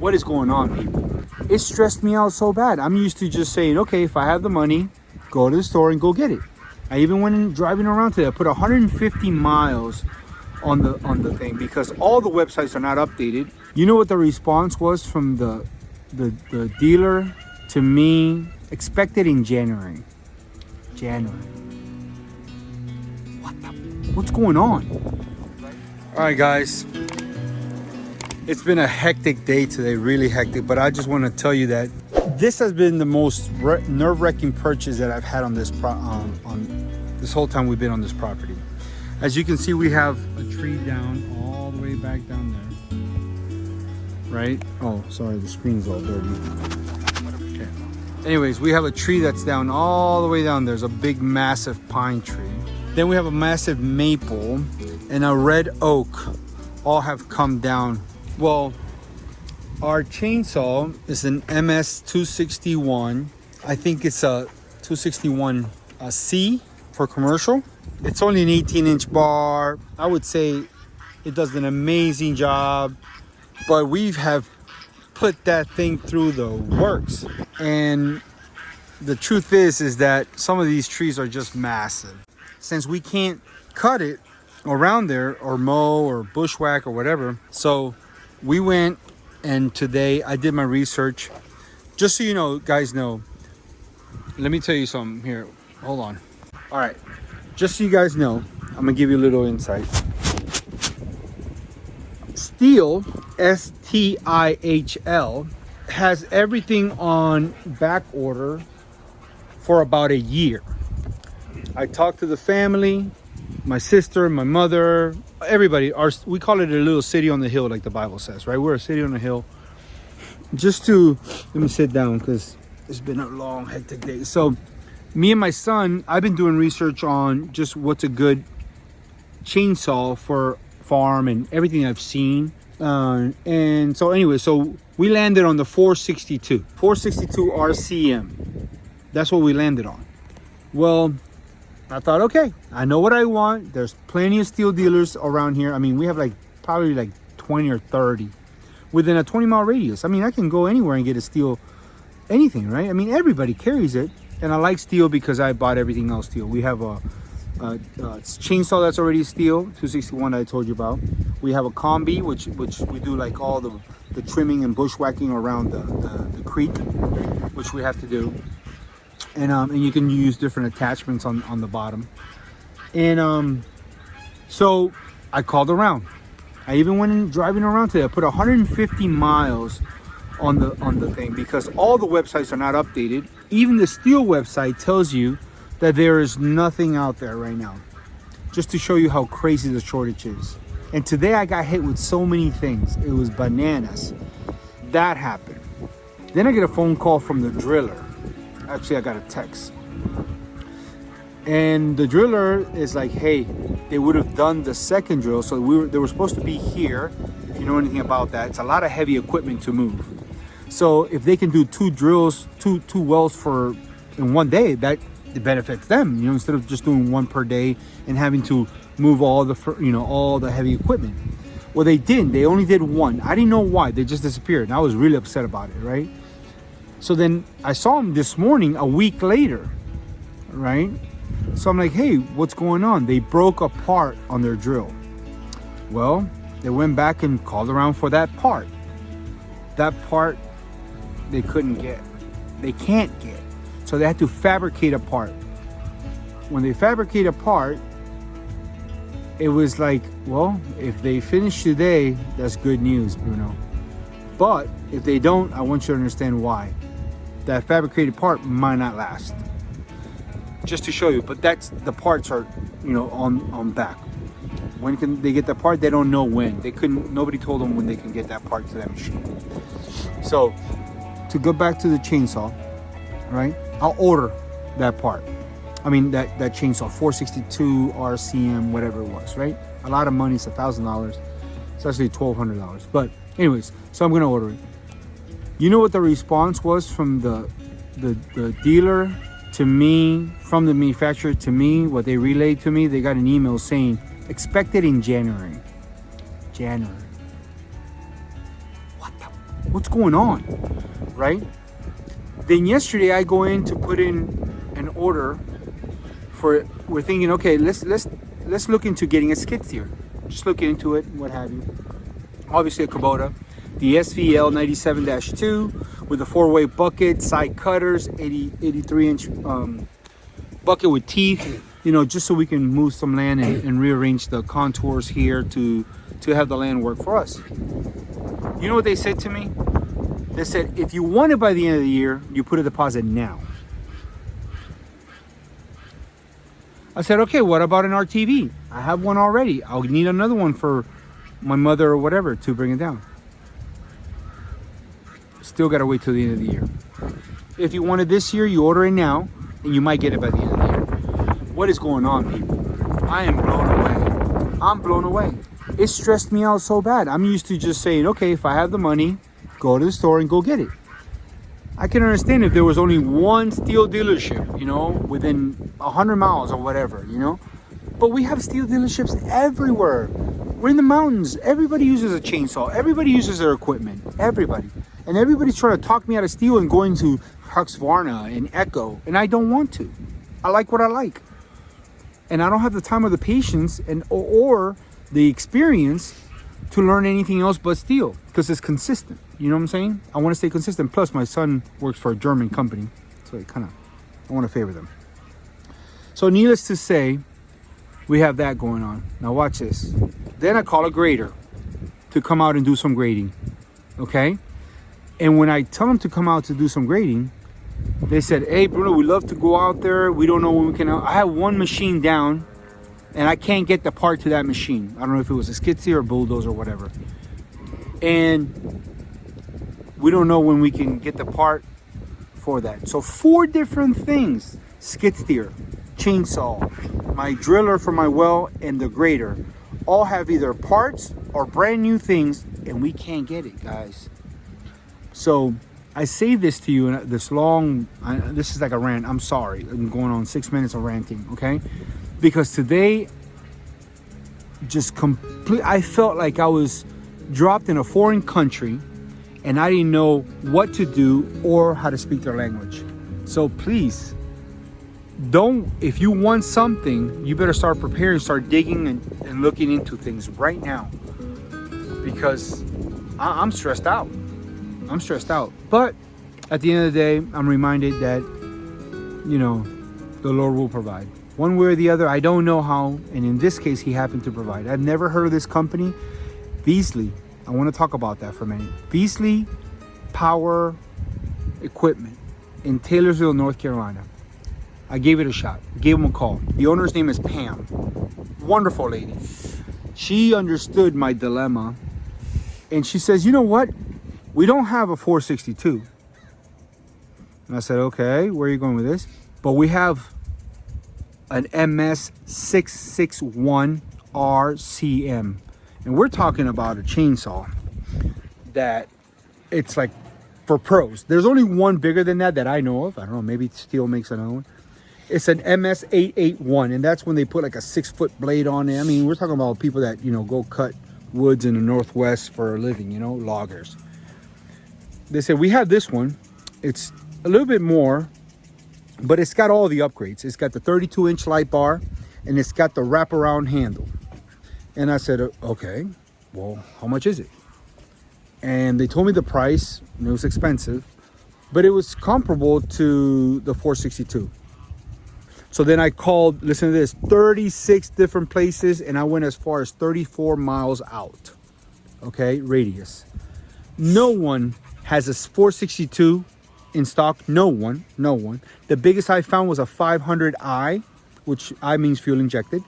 What is going on, people? It stressed me out so bad. I'm used to just saying, okay, if I have the money, go to the store and go get it. I even went in driving around today. I put 150 miles on the thing because all the websites are not updated. You know what the response was from the dealer to me? Expected in January. What's going on? All right, guys. It's been a hectic day today, really hectic, but I just want to tell you that this has been the most nerve-wracking purchase that I've had on this on this whole time we've been on this property. As you can see, we have a tree down all the way back down there. Right? Oh, sorry, the screen's all dirty. Okay. Anyways, we have a tree that's down all the way down. There's a big, massive pine tree. Then we have a massive maple and a red oak. All have come down. Well, our chainsaw is an MS261. I think it's a 261C for commercial. It's only an 18-inch bar. I would say it does an amazing job, but we have put that thing through the works. And the truth is that some of these trees are just massive. Since we can't cut it around there or mow or bushwhack or whatever, so we went and today I did my research. Just so you know, guys know, let me tell you something here. Hold on. All right, just so you guys know, I'm gonna give you a little insight. Stihl, S-T-I-H-L, has everything on back order for about a year. I talked to the family, my sister, my mother, everybody. We call it a little city on the hill, like the Bible says, right? We're a city on the hill. Let me sit down because it's been a long, hectic day. So me and my son, I've been doing research on just what's a good chainsaw for farm and everything I've seen. And so anyway, so we landed on the 462 RCM. That's what we landed on. Well, I thought, okay, I know what I want. There's plenty of Stihl dealers around here. I mean, we have probably 20 or 30 within a 20-mile radius. I mean, I can go anywhere and get a Stihl anything, right? I mean, everybody carries it. And I like Stihl because I bought everything else Stihl. We have a chainsaw that's already Stihl, 261 that I told you about. We have a combi, which we do like all the trimming and bushwhacking around the creek, which we have to do. And you can use different attachments on the bottom. And so I called around. I even went in driving around today. I put 150 miles on the thing because all the websites are not updated. Even the Stihl website tells you that there is nothing out there right now. Just to show you how crazy the shortage is. And today I got hit with so many things. It was bananas. That happened. Then I get a phone call from the driller. Actually, I got a text. And the driller is like, hey, they would have done the second drill. So they were supposed to be here. If you know anything about that, it's a lot of heavy equipment to move. So if they can do two drills, two wells in one day, that it benefits them, you know, instead of just doing one per day and having to move all the heavy equipment. Well, they didn't. They only did one. I didn't know why. They just disappeared. And I was really upset about it, right? So then I saw them this morning, a week later, right? So I'm like, hey, what's going on? They broke a part on their drill. Well, they went back and called around for that part. That part they couldn't get. They can't get. So they had to fabricate a part. When they fabricate a part, it was like, well, if they finish today, that's good news, Bruno. But if they don't, I want you to understand why. That fabricated part might not last. Just to show you, but the parts are, on back. When can they get the part? They don't know when. Nobody told them when they can get that part to that machine. So to go back to the chainsaw, right? I'll order that part. I mean, that chainsaw, 462 RCM, whatever it was, right? A lot of money, it's $1,000. It's actually $1,200. But anyways, so I'm gonna order it. You know what the response was from the dealer to me, from the manufacturer to me, what they relayed to me? They got an email saying, expected in January. What the? What's going on, right? Then yesterday I go in to put in an order for, we're thinking, okay, let's look into getting a skid steer. Just look into it, what have you. Obviously a Kubota, the SVL 97-2 with a 4-way bucket, side cutters, 83-inch bucket with teeth, you know, just so we can move some land and rearrange the contours here to have the land work for us. You know what they said to me? They said, if you want it by the end of the year, you put a deposit now. I said, okay, what about an RTV? I have one already. I'll need another one for my mother or whatever to bring it down. Still got to wait till the end of the year. If you want it this year, you order it now, and you might get it by the end of the year. What is going on, people? I am blown away. I'm blown away. It stressed me out so bad. I'm used to just saying, okay, if I have the money, go to the store and go get it. I can understand if there was only one steel dealership, you know, within 100 miles or whatever, you know. But we have steel dealerships everywhere. We're in the mountains. Everybody uses a chainsaw. Everybody uses their equipment. Everybody. And everybody's trying to talk me out of steel and going to Husqvarna and Echo. And I don't want to. I like what I like. And I don't have the time or the patience or the experience to learn anything else but steel, because it's consistent. You know what I'm saying? I want to stay consistent. Plus, my son works for a German company, so I want to favor them. So needless to say, we have that going on. Now watch this. Then I call a grader to come out and do some grading, okay? And when I tell them to come out to do some grading, they said, hey, Bruno, we'd love to go out there. We don't know when we can. I have one machine down, and I can't get the part to that machine. I don't know if it was a skid steer or bulldozer or whatever. And we don't know when we can get the part for that. So 4 different things: skid steer, chainsaw, my driller for my well, and the grader, all have either parts or brand new things, and we can't get it, guys. So I say this to you in this long, this is like a rant. I'm sorry. I'm going on 6 minutes of ranting, okay? Because today, I felt like I was dropped in a foreign country and I didn't know what to do or how to speak their language. So please, if you want something, you better start preparing, start digging and looking into things right now. Because I'm stressed out. I'm stressed out. But at the end of the day, I'm reminded that, you know, the Lord will provide. One way or the other, I don't know how, and in this case, he happened to provide. I've never heard of this company, Beasley. I want to talk about that for a minute. Beasley Power Equipment in Taylorsville, North Carolina. I gave it a shot, gave him a call. The owner's name is Pam. Wonderful lady. She understood my dilemma, and she says, you know what? We don't have a 462. And I said, okay, where are you going with this? But we have an MS 661 RCM. And we're talking about a chainsaw that it's like for pros. There's only one bigger than that I know of. I don't know, maybe Steel makes another one. It's an MS 881, and that's when they put like a 6-foot blade on it. I mean, we're talking about people that, you know, go cut woods in the Northwest for a living, you know, loggers. They said, we have this one. It's a little bit more, but it's got all the upgrades. It's got the 32-inch light bar, and it's got the wraparound handle. And I said, okay, well, how much is it? And they told me the price, and it was expensive, but it was comparable to the 462. So then I called, listen to this, 36 different places, and I went as far as 34 miles out, okay, radius. No one has a 462 in stock. No one. The biggest I found was a 500i, which I means fuel injected.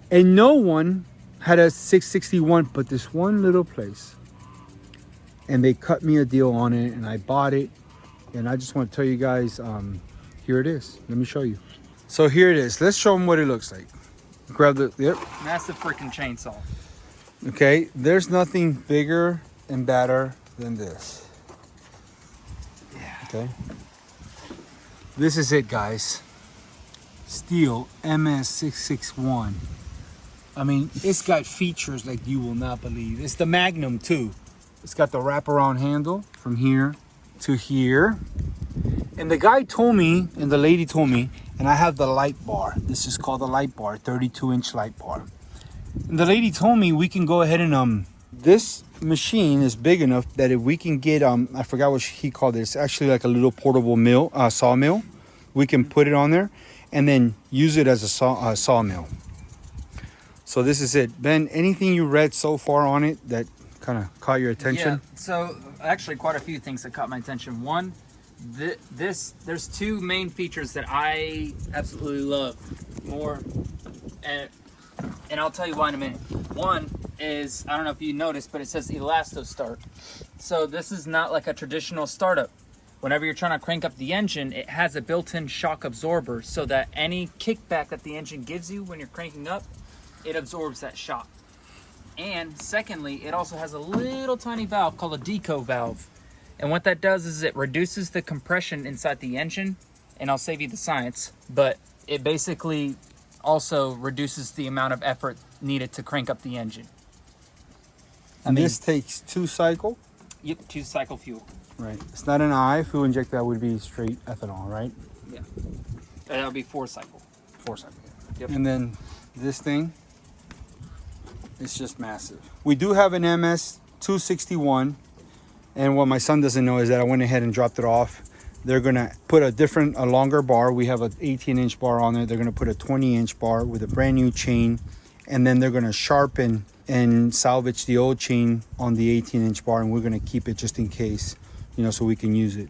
And no one had a 661, but this one little place. And they cut me a deal on it, and I bought it. And I just want to tell you guys, here it is. Let me show you. So here it is. Let's show them what it looks like. Grab the, yep. Massive freaking chainsaw. Okay, there's nothing bigger and badder than this. Yeah. Okay. This is it, guys. Steel MS661. I mean, it's got features like you will not believe. It's the Magnum too. It's got the wraparound handle from here to here. And the guy told me, and the lady told me, and I have the light bar. This is called the light bar, 32-inch light bar. And the lady told me we can go ahead and this machine is big enough that if we can get I forgot what he called it. It's actually like a little portable mill, sawmill. We can put it on there and then use it as a sawmill. So this is it. Ben, anything you read so far on it that kind of caught your attention? Yeah, so actually quite a few things that caught my attention. One, there's two main features that I absolutely love more, and I'll tell you why in a minute. One is, I don't know if you noticed, but it says Elasto Start. So this is not like a traditional startup. Whenever you're trying to crank up the engine, it has a built-in shock absorber so that any kickback that the engine gives you when you're cranking up, it absorbs that shock. And secondly, it also has a little tiny valve called a deco valve. And what that does is it reduces the compression inside the engine, and I'll save you the science, but it basically also reduces the amount of effort needed to crank up the engine. And this takes 2 cycle? Yep, 2-cycle fuel. Right. It's not an I. Fuel inject, that would be straight ethanol, right? Yeah. That would be 4-cycle. 4 cycle. Yep. And then this thing, it's just massive. We do have an MS 261, and what my son doesn't know is that I went ahead and dropped it off. They're gonna put a longer bar. We have an 18-inch bar on there. They're gonna put a 20-inch bar with a brand new chain, and then they're gonna sharpen and salvage the old chain on the 18-inch bar, and we're gonna keep it just in case, you know, so we can use it.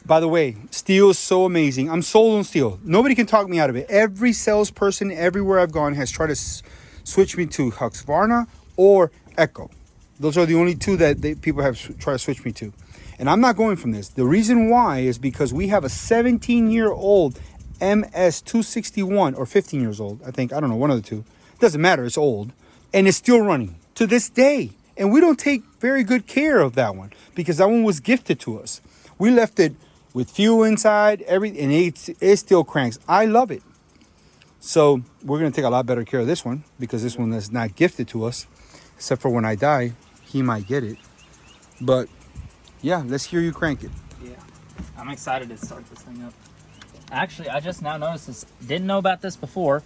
By the way, steel is so amazing. I'm sold on steel. Nobody can talk me out of it. Every salesperson everywhere I've gone has tried to switch me to Husqvarna or Echo. Those are the only two that people have tried to switch me to. And I'm not going from this. The reason why is because we have a 17-year-old MS 261, or 15 years old, I think. I don't know, one of the two. Doesn't matter, it's old. And it's still running to this day. And we don't take very good care of that one because that one was gifted to us. We left it with fuel inside, and it still cranks. I love it. So we're going to take a lot better care of this one because this one is not gifted to us. Except for when I die, he might get it. But yeah, let's hear you crank it. Yeah, I'm excited to start this thing up. Actually, I just now noticed this. Didn't know about this before.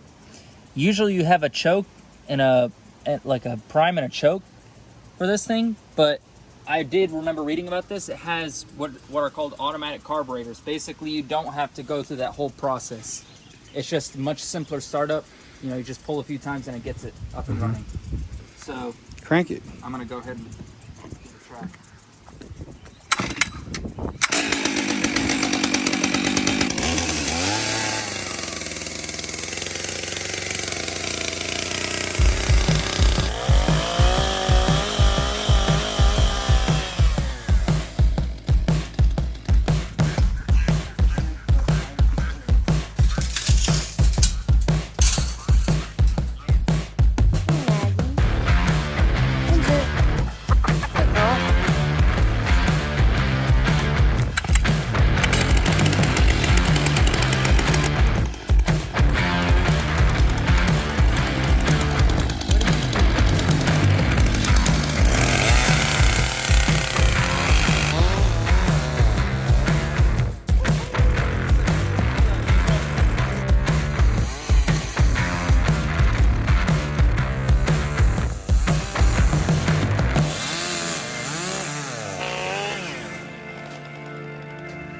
Usually you have a choke and like a prime and a choke for this thing, but I did remember reading about this. It has what are called automatic carburetors. Basically, you don't have to go through that whole process. It's just a much simpler startup. You know, you just pull a few times and it gets it up and running. So crank it. I'm gonna go ahead and give it a try.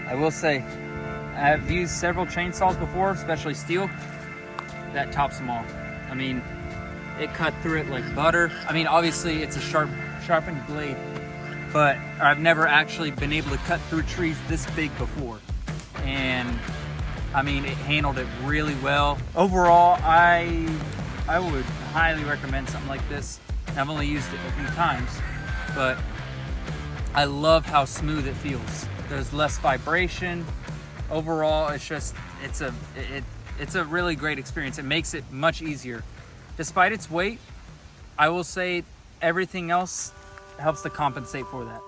I will say, I've used several chainsaws before, especially steel. That tops them all. I mean, it cut through it like butter. I mean, obviously it's a sharpened blade, but I've never actually been able to cut through trees this big before. And I mean, it handled it really well. Overall, I would highly recommend something like this. I've only used it a few times, but I love how smooth it feels. There's less vibration. Overall, it's a really great experience. It makes it much easier. Despite its weight, I will say everything else helps to compensate for that.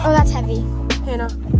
Oh, that's heavy. Hannah.